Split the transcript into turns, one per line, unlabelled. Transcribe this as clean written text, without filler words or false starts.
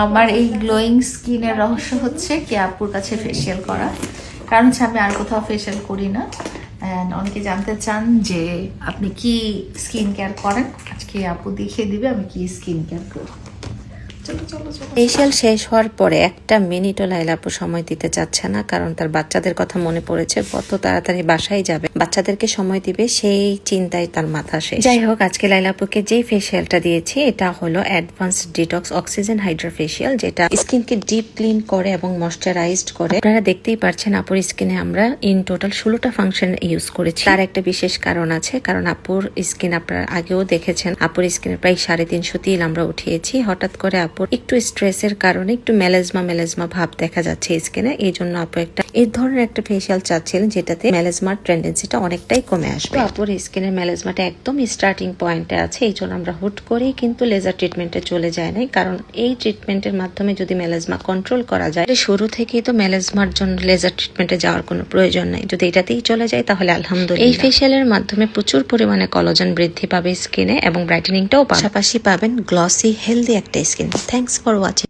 আমার এই গ্লোয়িং স্কিনের রহস্য হচ্ছে কি আপুর কাছে ফেসিয়াল করা, কারণ হচ্ছে আমি আর কোথাও ফেসিয়াল করি না। অ্যান্ড অনেকে জানতে চান যে আপনি কি স্কিন কেয়ার করেন, আজকে আপু দেখিয়ে দিবে আমি কি স্কিন কেয়ার করি। চলো চলো চলো।
ফেসিয়াল শেষ হওয়ার পরে একটা মিনিটও লাইলা আপু সময় দিতে চাচ্ছে না, কারণ তার বাচ্চাদের কথা মনে পড়েছে। কত তাড়াতাড়ি বাসায় যাবে, বাচ্চাদেরকে সময় দিবে, সেই চিন্তায় তার মাথা শেষ। যাই হোক, আজকে লাইলা আপুকে যেই ফেসিয়ালটা দিয়েছি এটা হলো advance detox oxygen Hydra facial, যেটা স্কিনকে ডিপ ক্লিন করে এবং ময়শ্চারাইজড করে। আপনারা দেখতেই পাচ্ছেন আপুর স্কিনে আমরা ইন টোটাল 16টা ফাংশন ইউজ করেছি। তার একটা বিশেষ কারণ আছে, কারণ আপুর স্কিন আপনারা আগেও দেখেছেন, আপুর স্কিনে প্রায় 350 তিল আমরা উঠিয়েছি। হঠাৎ করে আপুর একটু স্ট্রেসের কারণে একটু মেলাজমা ভাব দেখা যাচ্ছে স্কিনে, এই জন্য আপু এই ধরনের একটা ফেসিয়াল চাচ্ছিলেন যেটাতে মেলাজমার টেন্ডেন্সিটা অনেকটাই কমে আসবে। আপুর স্কিনের মেলাজমাটা একদম স্টার্টিং পয়েন্টে আছে, এই জন্য আমরা হুট করেই কিন্তু লেজার ট্রিটমেন্টে চলে যায় নাই, কারণ এই ট্রিটমেন্টের মাধ্যমে যদি মেলাজমা কন্ট্রোল করা যায়, শুরু থেকেই তো মেলাজমার জন্য লেজার ট্রিটমেন্টে যাওয়ার কোনো প্রয়োজন নাই। যদি এটাতেই চলে যায় তাহলে আলহামদুলিল্লাহ। এই ফেসিয়ালের মাধ্যমে প্রচুর পরিমাণে কোলাজেন বৃদ্ধি পাবে স্কিনে এবং ব্রাইটেনিংটাও পাশাপাশি পাবেন গ্লসি হেলদি একটা স্কিন। Thanks for watching.